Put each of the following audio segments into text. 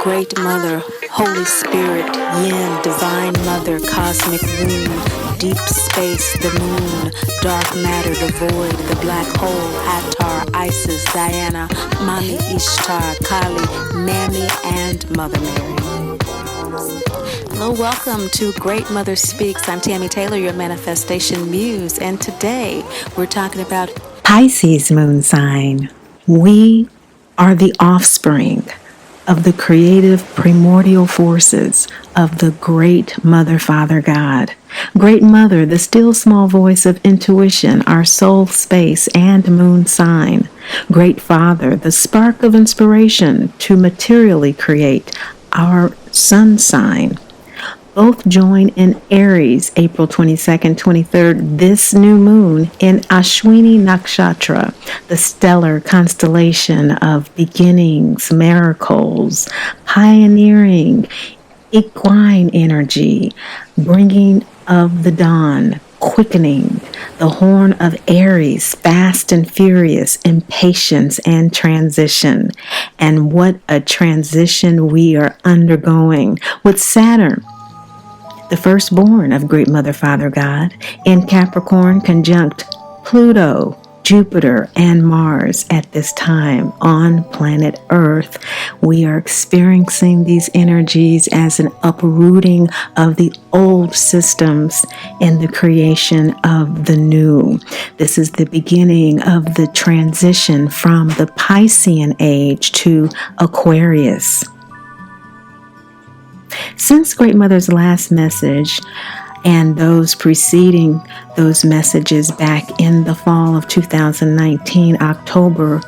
Great Mother, Holy Spirit, Yin, Divine Mother, Cosmic Womb, Deep Space, the Moon, Dark Matter, the Void, the Black Hole, Hathor, Isis, Diana, Mami Ishtar, Kali, Mammy, and Mother Mary. Hello, welcome to Great Mother Speaks. I'm Tammy Taylor, your manifestation muse, and today we're talking about Pisces moon sign. We are the offspring of the creative primordial forces of the Great Mother Father God. Great Mother, the still small voice of intuition, our soul space and moon sign. Great Father, the spark of inspiration to materially create our sun sign. Both join in Aries, April 22nd, 23rd, this new moon in Ashwini Nakshatra, the stellar constellation of beginnings, miracles, pioneering, equine energy, bringing of the dawn, quickening, the horn of Aries, fast and furious, impatience and transition. And what a transition we are undergoing with Saturn, the firstborn of Great Mother Father God, in Capricorn conjunct Pluto, Jupiter, and Mars at this time on planet Earth. We are experiencing these energies as an uprooting of the old systems and the creation of the new. This is the beginning of the transition from the Piscean age to Aquarius. Since Great Mother's last message and those preceding those messages back in the fall of 2019, October,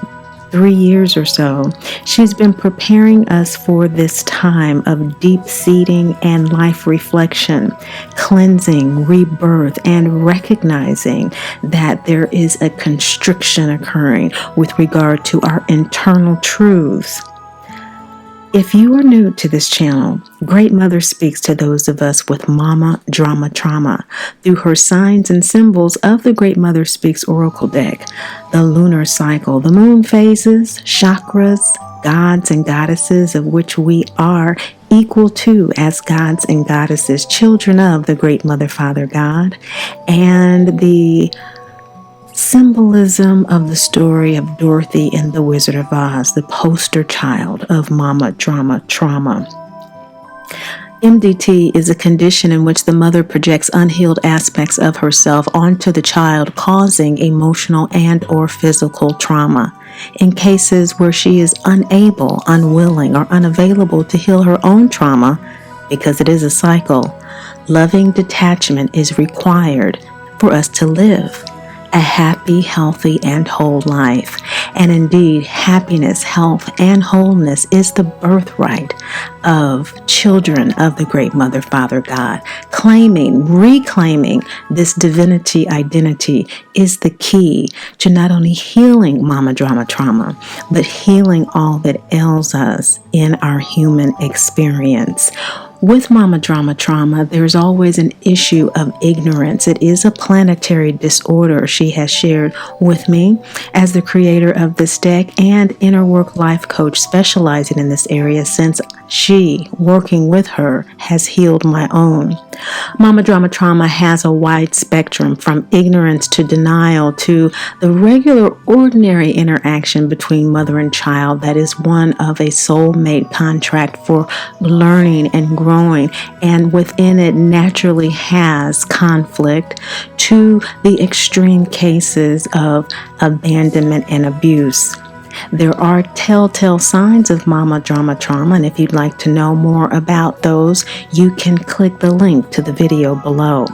3 years or so, she's been preparing us for this time of deep seeding and life reflection, cleansing, rebirth, and recognizing that there is a constriction occurring with regard to our internal truths. If you are new to this channel, Great Mother speaks to those of us with mama drama trauma through her signs and symbols of the Great Mother Speaks Oracle deck, the lunar cycle, the moon phases, chakras, gods and goddesses of which we are equal to as gods and goddesses, children of the Great Mother Father God, and the symbolism of the story of Dorothy and the Wizard of Oz, the poster child of mama drama trauma. MDT is a condition in which the mother projects unhealed aspects of herself onto the child, causing emotional and or physical trauma. In cases where she is unable, unwilling, or unavailable to heal her own trauma, because it is a cycle, loving detachment is required for us to live a happy, healthy, and whole life. And indeed, happiness, health, and wholeness is the birthright of children of the Great Mother Father God. Reclaiming this divinity identity is the key to not only healing mama drama trauma, but healing all that ails us in our human experience. With mama drama trauma, there's always an issue of ignorance. It is a planetary disorder, she has shared with me as the creator of this deck and inner work life coach specializing in this area, since she, working with her, has healed my own. Mama drama trauma has a wide spectrum from ignorance to denial to the regular, ordinary interaction between mother and child that is one of a soulmate contract for learning and growing, and within it naturally has conflict, to the extreme cases of abandonment and abuse. There are telltale signs of mama drama trauma, and if you'd like to know more about those, you can click the link to the video below.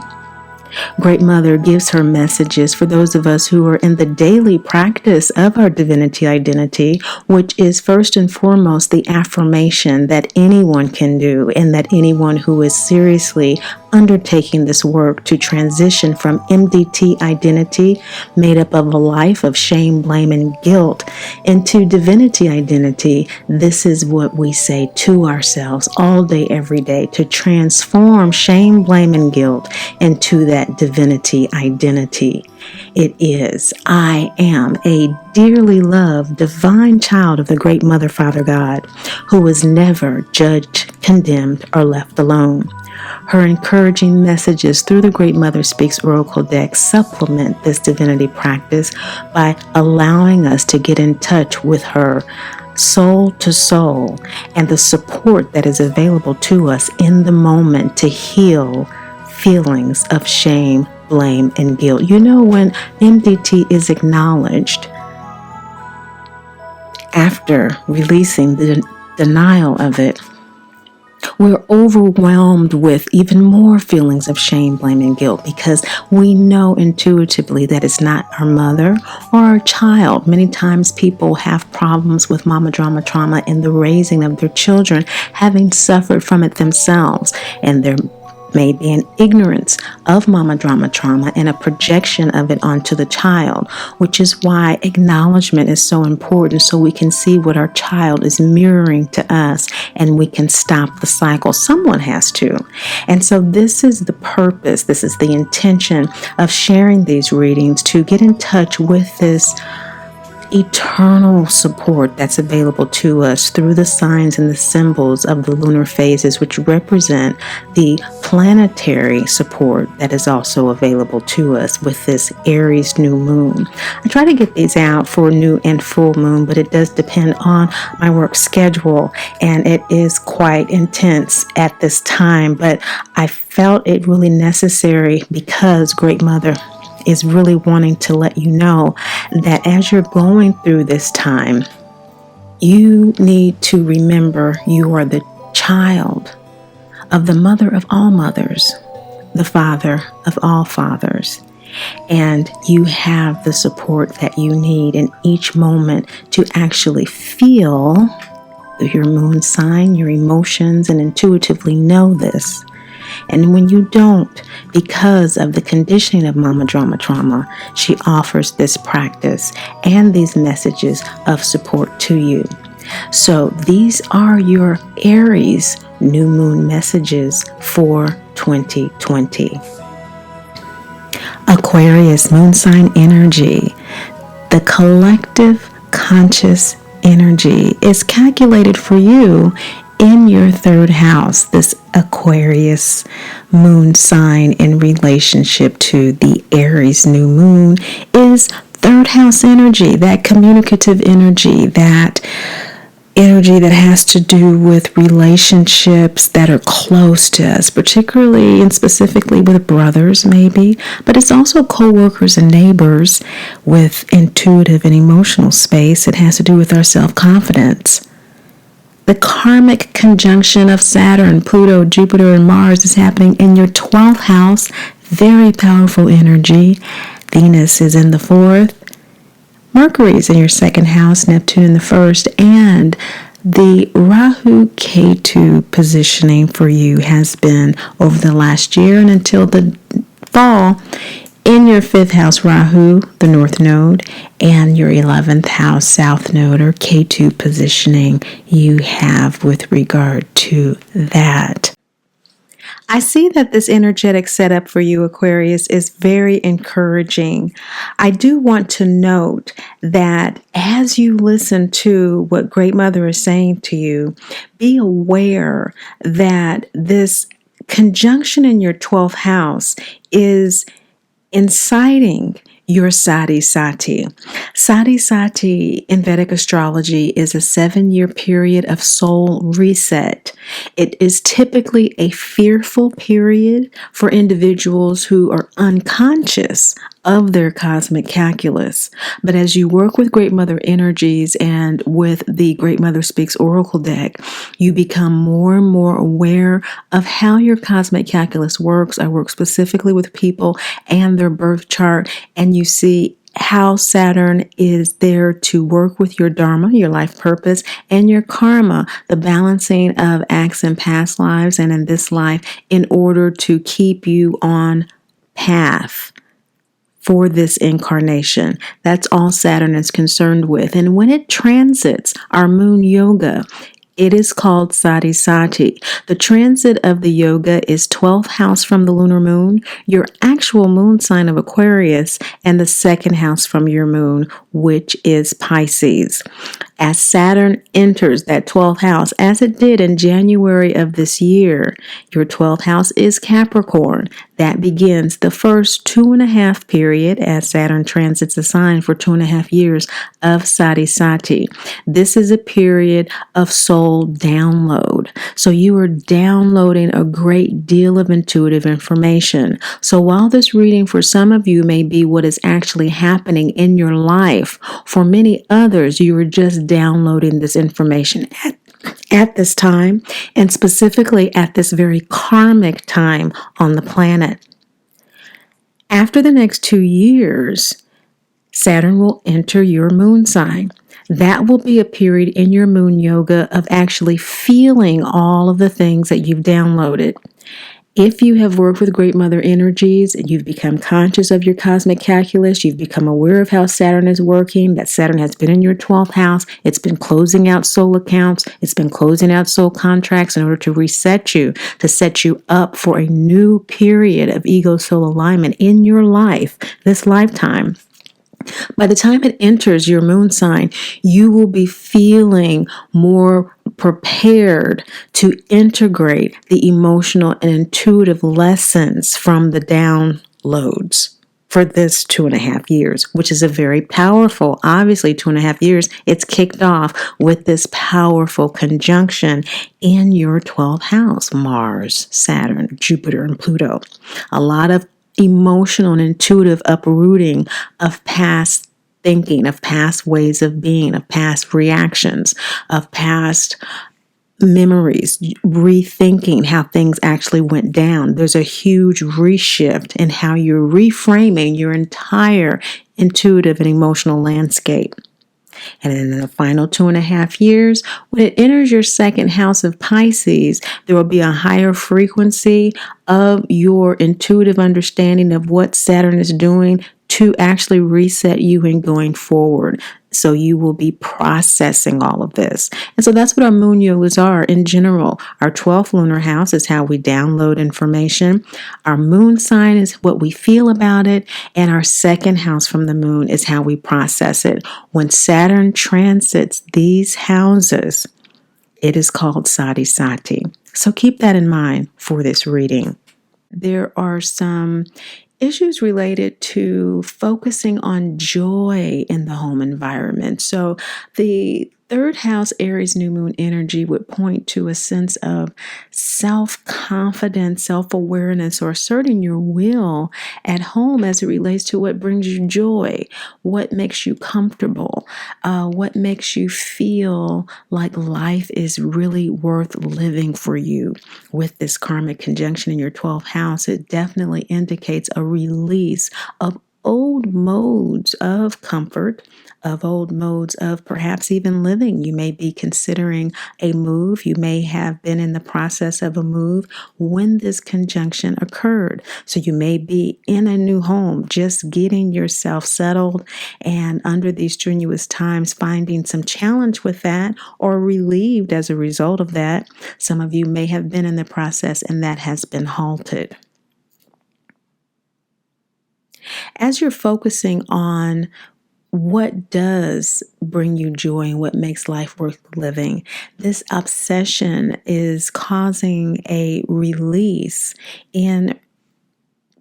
Great Mother gives her messages for those of us who are in the daily practice of our divinity identity, which is first and foremost the affirmation that anyone can do and that anyone who is seriously undertaking this work to transition from MDT identity, made up of a life of shame, blame, and guilt, into divinity identity. This is what we say to ourselves all day, every day, to transform shame, blame, and guilt into that divinity identity. It is, I am a dearly loved divine child of the great Mother, Father God, who was never judged, condemned, or left alone. Her encouraging messages through the Great Mother Speaks Oracle deck supplement this divinity practice by allowing us to get in touch with her soul to soul and the support that is available to us in the moment to heal feelings of shame, blame, and guilt. You know, when MDT is acknowledged after releasing the denial of it, we're overwhelmed with even more feelings of shame, blame, and guilt because we know intuitively that it's not our mother or our child. Many times people have problems with mama drama trauma in the raising of their children, having suffered from it themselves, and they're may be an ignorance of mama drama trauma and a projection of it onto the child, which is why acknowledgement is so important, so we can see what our child is mirroring to us and we can stop the cycle. Someone has to. And so this is the purpose, this is the intention of sharing these readings, to get in touch with this eternal support that's available to us through the signs and the symbols of the lunar phases, which represent the planetary support that is also available to us with this Aries new moon. I try to get these out for new and full moon, but it does depend on my work schedule, and it is quite intense at this time, but I felt it really necessary because Great Mother is really wanting to let you know that as you're going through this time, you need to remember you are the child of the mother of all mothers, the father of all fathers, and you have the support that you need in each moment to actually feel your moon sign, your emotions, and intuitively know this. And when you don't, because of the conditioning of mama drama trauma, she offers this practice and these messages of support to you. So these are your Aries new moon messages for 2020. Aquarius moon sign energy. The collective conscious energy is calculated for you in your third house. This Aquarius moon sign in relationship to the Aries new moon is third house energy, that communicative energy, that energy that has to do with relationships that are close to us, particularly and specifically with brothers maybe, but it's also co-workers and neighbors with intuitive and emotional space. It has to do with our self-confidence. The karmic conjunction of Saturn, Pluto, Jupiter, and Mars is happening in your 12th house. Very powerful energy. Venus is in the 4th. Mercury is in your 2nd house, Neptune in the 1st, and the Rahu-Ketu positioning for you has been over the last year and until the fall in your 5th house, Rahu, the North Node, and your 11th house, South Node, or Ketu positioning you have with regard to that. I see that this energetic setup for you, Aquarius, is very encouraging. I do want to note that as you listen to what Great Mother is saying to you, be aware that this conjunction in your 12th house is inciting your Sati Sati. Sati Sati in Vedic astrology is a 7-year period of soul reset. It is typically a fearful period for individuals who are unconscious of their cosmic calculus. But as you work with Great Mother energies and with the Great Mother Speaks Oracle deck, you become more and more aware of how your cosmic calculus works. I work specifically with people and their birth chart, and you see how Saturn is there to work with your dharma, your life purpose, and your karma, the balancing of acts in past lives and in this life in order to keep you on path for this incarnation. That's all Saturn is concerned with. And when it transits our moon yoga, it is called Sati Sati. The transit of the yoga is 12th house from the lunar moon, your actual moon sign of Aquarius, and the second house from your moon, which is Pisces. As Saturn enters that 12th house, as it did in January of this year, your 12th house is Capricorn. That begins the first 2.5 period as Saturn transits a sign for 2.5 years of Sati Sati. This is a period of soul download. So you are downloading a great deal of intuitive information. So while this reading for some of you may be what is actually happening in your life, for many others, you are just downloading this information at this time, and specifically at this very karmic time on the planet. After the next 2 years, Saturn will enter your moon sign. That will be a period in your moon yoga of actually feeling all of the things that you've downloaded. If you have worked with Great Mother energies and you've become conscious of your cosmic calculus, you've become aware of how Saturn is working, that Saturn has been in your 12th house, it's been closing out soul accounts, it's been closing out soul contracts in order to reset you, to set you up for a new period of ego-soul alignment in your life, this lifetime. By the time it enters your moon sign, you will be feeling more prepared to integrate the emotional and intuitive lessons from the downloads for this 2.5 years, which is a very powerful, obviously 2.5 years. It's kicked off with this powerful conjunction in your 12th house, Mars, Saturn, Jupiter, and Pluto. A lot of emotional and intuitive uprooting of past thinking, of past ways of being, of past reactions, of past memories, rethinking how things actually went down. There's a huge reshift in how you're reframing your entire intuitive and emotional landscape. And in the final 2.5 years, when it enters your second house of Pisces, there will be a higher frequency of your intuitive understanding of what Saturn is doing to actually reset you and going forward. So you will be processing all of this. And so that's what our moon yogas are in general. Our 12th lunar house is how we download information. Our moon sign is what we feel about it. And our second house from the moon is how we process it. When Saturn transits these houses, it is called Sati Sati. So keep that in mind for this reading. There are some issues related to focusing on joy in the home environment. So the third house Aries new moon energy would point to a sense of self-confidence, self-awareness, or asserting your will at home as it relates to what brings you joy, what makes you comfortable, what makes you feel like life is really worth living for you. With this karmic conjunction in your 12th house, it definitely indicates a release of old modes of comfort, of old modes of perhaps even living. You may be considering a move. You may have been in the process of a move when this conjunction occurred. So you may be in a new home, just getting yourself settled, and under these strenuous times, finding some challenge with that or relieved as a result of that. Some of you may have been in the process and that has been halted. As you're focusing on what does bring you joy and what makes life worth living, this obsession is causing a release in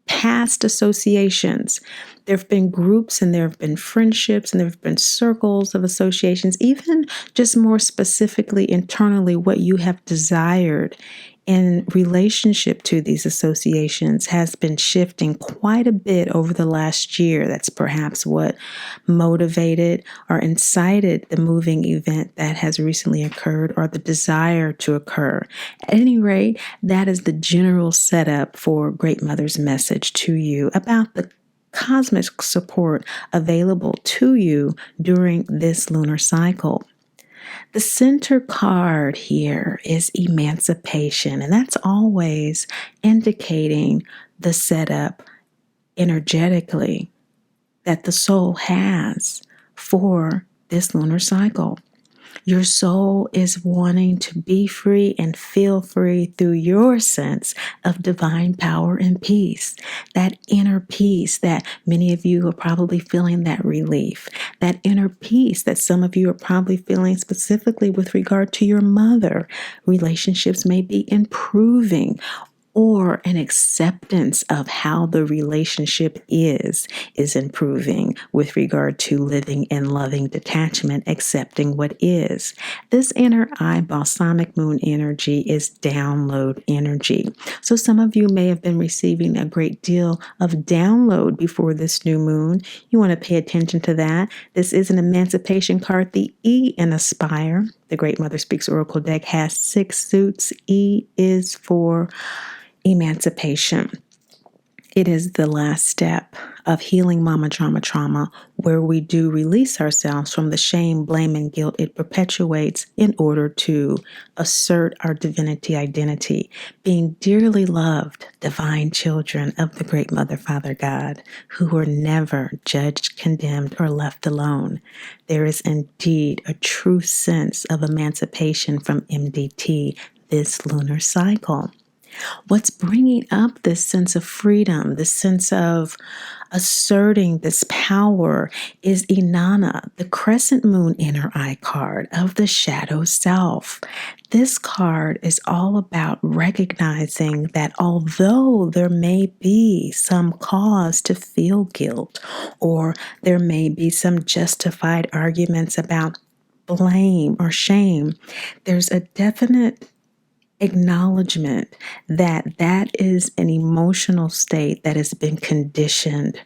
past associations. There have been groups and there have been friendships and there have been circles of associations, even just more specifically internally what you have desired in relationship to these associations has been shifting quite a bit over the last year. That's perhaps what motivated or incited the moving event that has recently occurred or the desire to occur. At any rate, that is the general setup for Great Mother's message to you about the cosmic support available to you during this lunar cycle. The center card here is emancipation, and that's always indicating the setup energetically that the soul has for this lunar cycle. Your soul is wanting to be free and feel free through your sense of divine power and peace. That inner peace that many of you are probably feeling, that relief. That inner peace that some of you are probably feeling specifically with regard to your mother. Relationships may be improving, or an acceptance of how the relationship is improving with regard to living in loving detachment, accepting what is. This inner eye balsamic moon energy is download energy. So some of you may have been receiving a great deal of download before this new moon. You want to pay attention to that. This is an emancipation card. The E in Aspire, the Great Mother Speaks Oracle deck, has 6 suits. E is for emancipation. It is the last step of healing mama trauma, where we do release ourselves from the shame, blame, and guilt it perpetuates in order to assert our divinity identity, being dearly loved, divine children of the Great Mother, Father God, who were never judged, condemned, or left alone. There is indeed a true sense of emancipation from MDT this lunar cycle. What's bringing up this sense of freedom, this sense of asserting this power is Inanna, the crescent moon inner eye card of the shadow self. This card is all about recognizing that although there may be some cause to feel guilt, or there may be some justified arguments about blame or shame, there's a definite acknowledgement that that is an emotional state that has been conditioned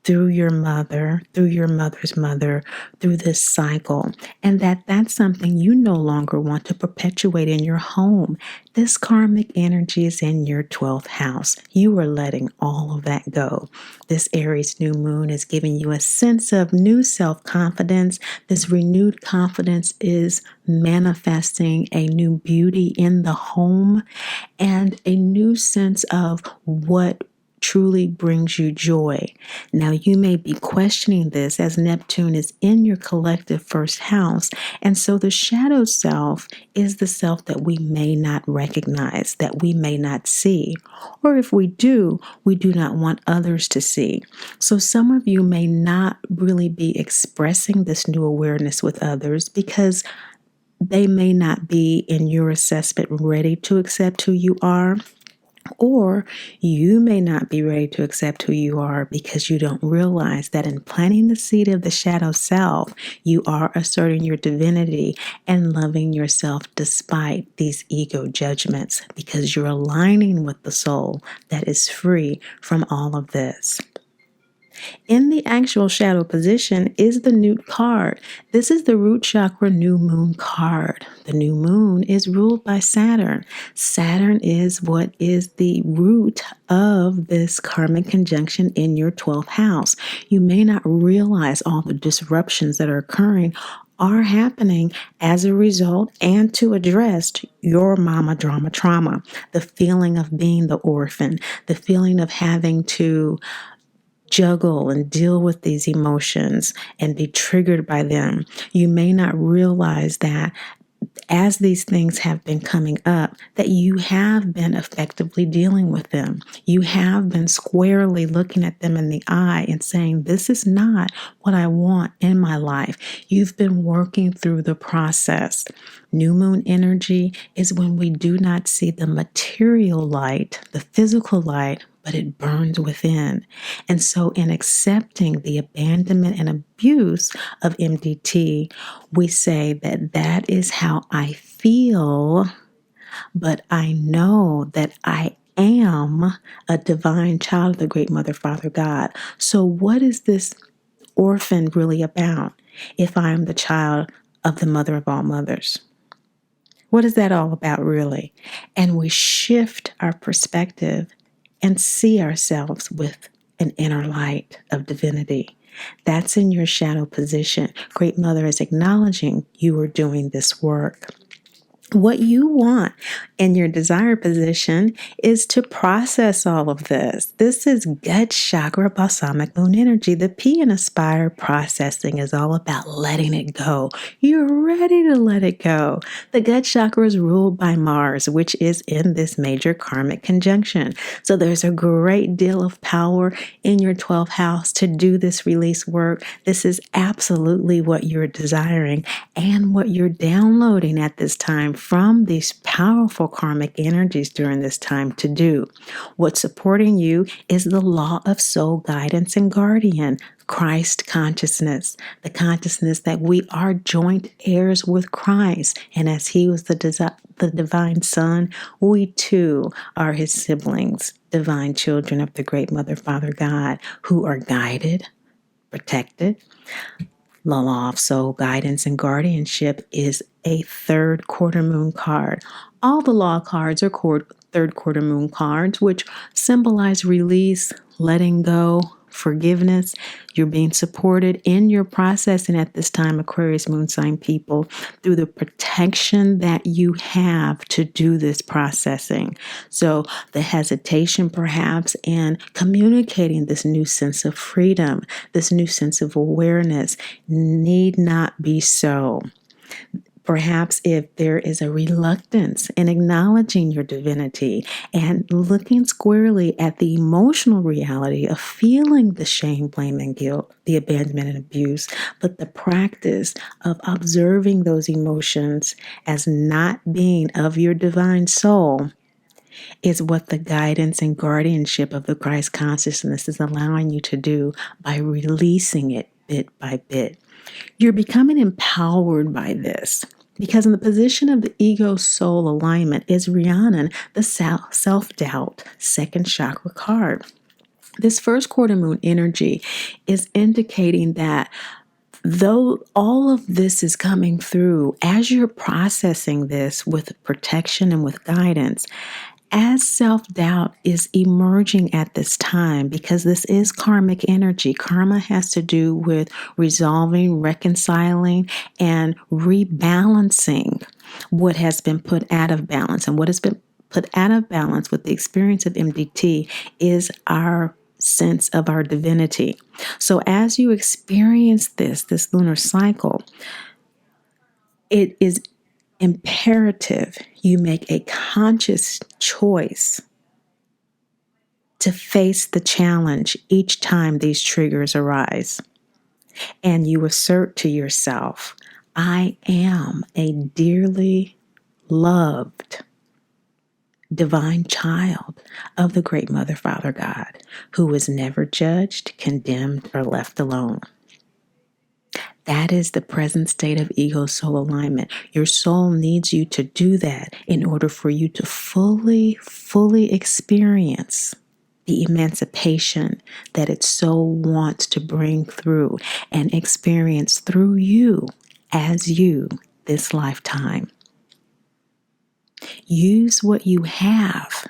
through your mother, through your mother's mother, through this cycle, and that's something you no longer want to perpetuate in your home. This karmic energy is in your 12th house. You are letting all of that go. This Aries new moon is giving you a sense of new self-confidence. This renewed confidence is manifesting a new beauty in the home and a new sense of what truly brings you joy. Now, you may be questioning this as Neptune is in your collective first house, and so the shadow self is the self that we may not recognize, that we may not see, or if we do not want others to see. So some of you may not really be expressing this new awareness with others because they may not be, in your assessment, ready to accept who you are. Or you may not be ready to accept who you are because you don't realize that in planting the seed of the shadow self, you are asserting your divinity and loving yourself despite these ego judgments, because you're aligning with the soul that is free from all of this. In the actual shadow position is the Newt card. This is the root chakra new moon card. The new moon is ruled by Saturn. Saturn is what is the root of this karmic conjunction in your 12th house. You may not realize all the disruptions that are occurring are happening as a result and to address your mama drama trauma, the feeling of being the orphan, the feeling of having to juggle and deal with these emotions and be triggered by them. You may not realize that as these things have been coming up, that you have been effectively dealing with them. You have been squarely looking at them in the eye and saying, this is not what I want in my life. You've been working through the process. New moon energy is when we do not see the material light, the physical light, but it burns within. And so in accepting the abandonment and abuse of MDT, we say that that is how I feel, but I know that I am a divine child of the Great Mother, Father God. So what is this orphan really about if I am the child of the mother of all mothers? What is that all about, really? And we shift our perspective and see ourselves with an inner light of divinity. That's in your shadow position. Great Mother is acknowledging you are doing this work. What you want in your desire position is to process all of this. This is gut chakra balsamic moon energy. The P in aspire processing is all about letting it go. You're ready to let it go. The gut chakra is ruled by Mars, which is in this major karmic conjunction. So there's a great deal of power in your 12th house to do this release work. This is absolutely what you're desiring and what you're downloading at this time from these powerful karmic energies during this time to do. What's supporting you is the law of soul guidance and guardian, Christ consciousness, the consciousness that we are joint heirs with Christ. And as he was the divine son, we too are his siblings, divine children of the great Mother, Father, God, who are guided, protected. The law of soul guidance and guardianship is a third quarter moon card. All the law cards are third quarter moon cards, which symbolize release, letting go, forgiveness. You're being supported in your processing at this time, Aquarius moon sign people, through the protection that you have to do this processing. So the hesitation perhaps in communicating this new sense of freedom, this new sense of awareness need not be so. Perhaps if there is a reluctance in acknowledging your divinity and looking squarely at the emotional reality of feeling the shame, blame, and guilt, the abandonment and abuse, but the practice of observing those emotions as not being of your divine soul is what the guidance and guardianship of the Christ consciousness is allowing you to do by releasing it bit by bit. You're becoming empowered by this because in the position of the ego-soul alignment is Rhiannon, the self-doubt second chakra card. This first quarter moon energy is indicating that though all of this is coming through, as you're processing this with protection and with guidance, as self-doubt is emerging at this time, because this is karmic energy. Karma has to do with resolving, reconciling, and rebalancing what has been put out of balance. And what has been put out of balance with the experience of MDT is our sense of our divinity. So as you experience this lunar cycle, it is imperative you make a conscious choice to face the challenge each time these triggers arise. And you assert to yourself, I am a dearly loved divine child of the great Mother, Father, God, who was never judged, condemned, or left alone. That is the present state of ego-soul alignment. Your soul needs you to do that in order for you to fully experience the emancipation that its soul wants to bring through and experience through you as you this lifetime. Use what you have,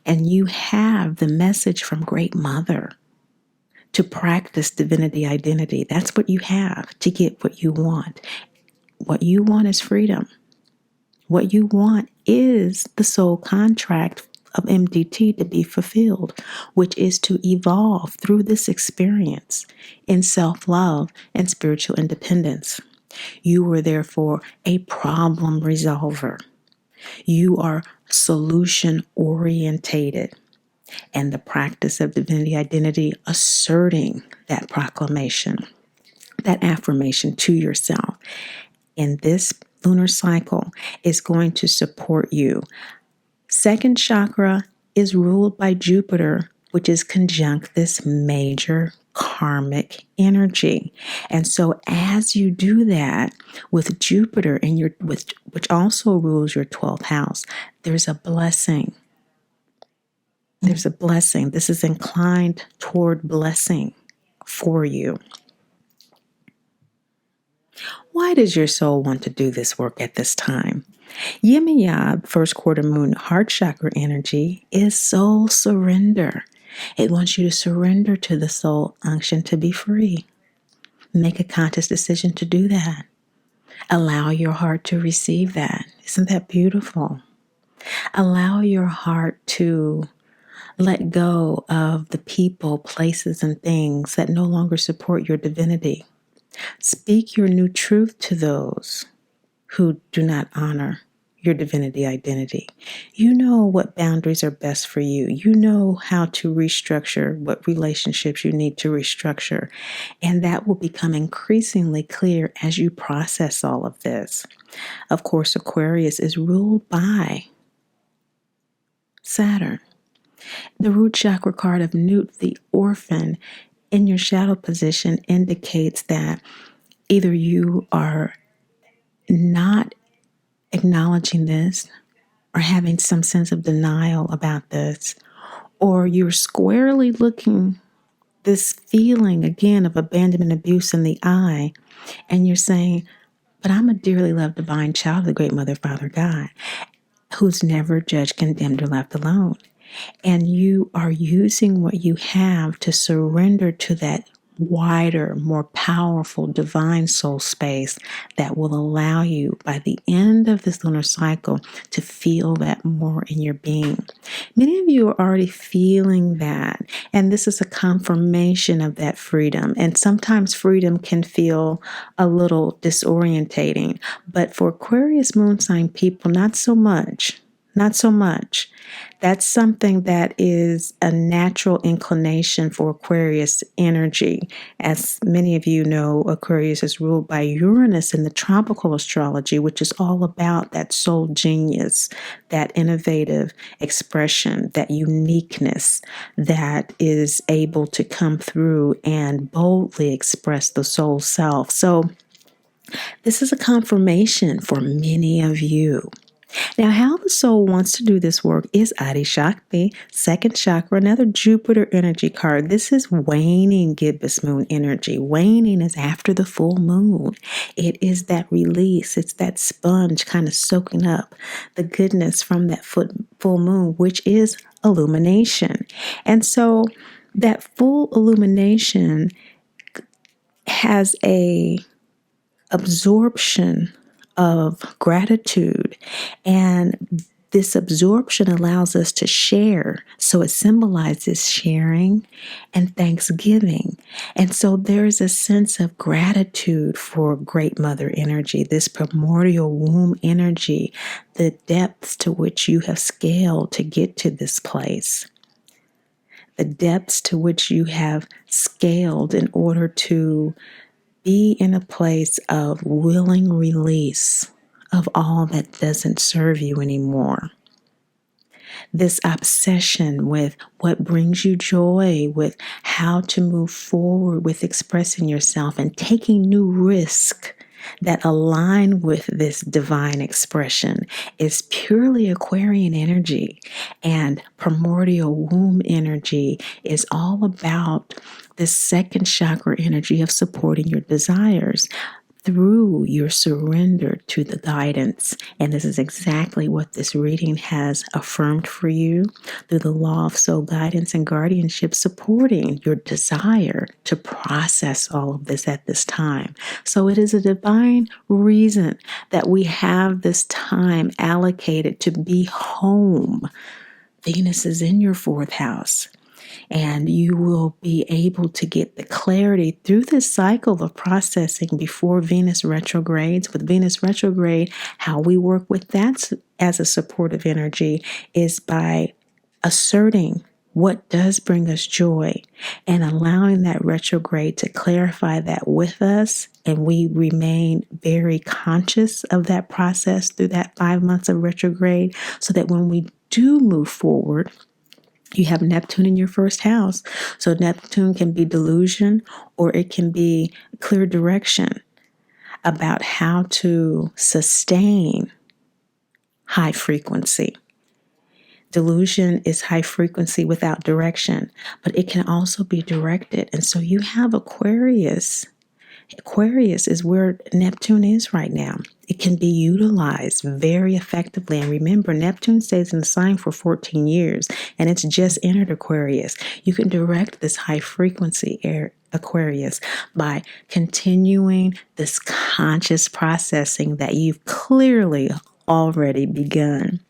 and you have the message from Great Mother to practice divinity identity. That's what you have to get what you want. What you want is freedom. What you want is the soul contract of MDT to be fulfilled, which is to evolve through this experience in self-love and spiritual independence. You were therefore a problem resolver. You are solution orientated. And the practice of divinity identity, asserting that proclamation, that affirmation to yourself in this lunar cycle is going to support you. Second chakra is ruled by Jupiter, which is conjunct this major karmic energy. And so as you do that with Jupiter in which also rules your 12th house, there's a blessing. There's a blessing. This is inclined toward blessing for you. Why does your soul want to do this work at this time? Yimiyab, first quarter moon heart chakra energy, is soul surrender. It wants you to surrender to the soul unction to be free. Make a conscious decision to do that. Allow your heart to receive that. Isn't that beautiful? Allow your heart to let go of the people, places, and things that no longer support your divinity. Speak your new truth to those who do not honor your divinity identity. You know what boundaries are best for you. You know how to restructure what relationships you need to restructure. And that will become increasingly clear as you process all of this. Of course, Aquarius is ruled by Saturn. The root chakra card of Newt, the orphan, in your shadow position indicates that either you are not acknowledging this or having some sense of denial about this, or you're squarely looking this feeling again of abandonment abuse in the eye, and you're saying, but I'm a dearly loved divine child of the great mother, Father God, who's never judged, condemned, or left alone. And you are using what you have to surrender to that wider, more powerful divine soul space that will allow you by the end of this lunar cycle to feel that more in your being. Many of you are already feeling that, and this is a confirmation of that freedom. And sometimes freedom can feel a little disorientating, but for Aquarius moon sign people, not so much. Not so much. That's something that is a natural inclination for Aquarius energy. As many of you know, Aquarius is ruled by Uranus in the tropical astrology, which is all about that soul genius, that innovative expression, that uniqueness that is able to come through and boldly express the soul self. So this is a confirmation for many of you. Now, how the soul wants to do this work is Adi Shakti, second chakra, another Jupiter energy card. This is waning gibbous moon energy. Waning is after the full moon. It is that release. It's that sponge kind of soaking up the goodness from that full moon, which is illumination. And so that full illumination has a absorption of gratitude, and this absorption allows us to share. So it symbolizes sharing and thanksgiving. And so there's a sense of gratitude for Great Mother energy, this primordial womb energy, the depths to which you have scaled to get to this place, the depths to which you have scaled in order to be in a place of willing release of all that doesn't serve you anymore. This obsession with what brings you joy, with how to move forward with expressing yourself and taking new risks that align with this divine expression is purely Aquarian energy. And primordial womb energy is all about this second chakra energy of supporting your desires through your surrender to the guidance. And this is exactly what this reading has affirmed for you through the law of soul guidance and guardianship, supporting your desire to process all of this at this time. So it is a divine reason that we have this time allocated to be home. Venus is in your fourth house. And you will be able to get the clarity through this cycle of processing before Venus retrogrades. With Venus retrograde, how we work with that as a supportive energy is by asserting what does bring us joy and allowing that retrograde to clarify that with us. And we remain very conscious of that process through that 5 months of retrograde so that when we do move forward, you have Neptune in your first house. So Neptune can be delusion or it can be clear direction about how to sustain high frequency. Delusion is high frequency without direction, but it can also be directed. And so you have Aquarius Aquarius is where Neptune is right now. It can be utilized very effectively. And remember, Neptune stays in the sign for 14 years, and it's just entered Aquarius. You can direct this high frequency Aquarius by continuing this conscious processing that you've clearly already begun.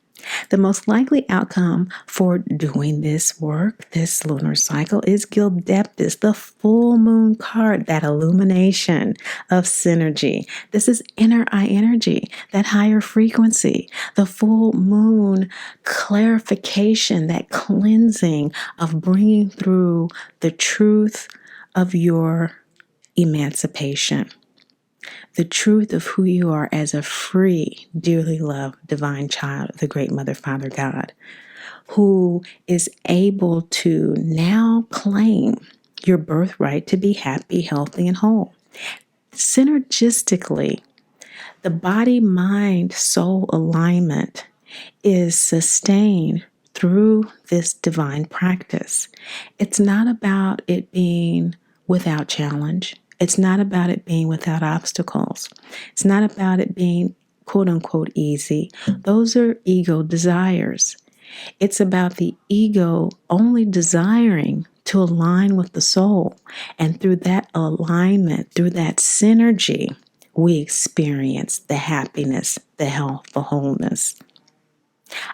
The most likely outcome for doing this work, this lunar cycle, is Gildeptis, the full moon card, that illumination of synergy. This is inner eye energy, that higher frequency, the full moon clarification, that cleansing of bringing through the truth of your emancipation. The truth of who you are as a free, dearly loved, divine child of the great Mother, Father, God, who is able to now claim your birthright to be happy, healthy, and whole. Synergistically, the body, mind, soul alignment is sustained through this divine practice. It's not about it being without challenge. It's not about it being without obstacles. It's not about it being quote unquote easy. Those are ego desires. It's about the ego only desiring to align with the soul. And through that alignment, through that synergy, we experience the happiness, the health, the wholeness.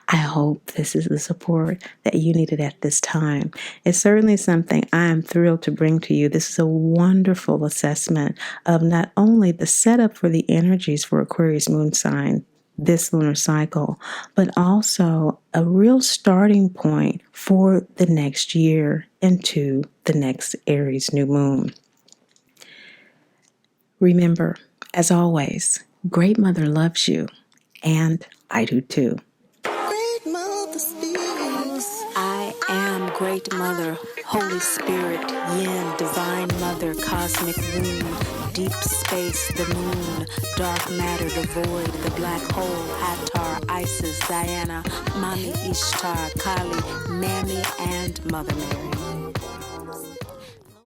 I hope this is the support that you needed at this time. It's certainly something I am thrilled to bring to you. This is a wonderful assessment of not only the setup for the energies for Aquarius moon sign, this lunar cycle, but also a real starting point for the next year into the next Aries new moon. Remember, as always, Great Mother loves you, and I do too. I am Great Mother, Holy Spirit, Yin, Divine Mother, Cosmic Womb, Deep Space, the Moon, Dark Matter, the Void, the Black Hole, Hathor, Isis, Diana, Mami Ishtar, Kali, Mammy, and Mother Mary.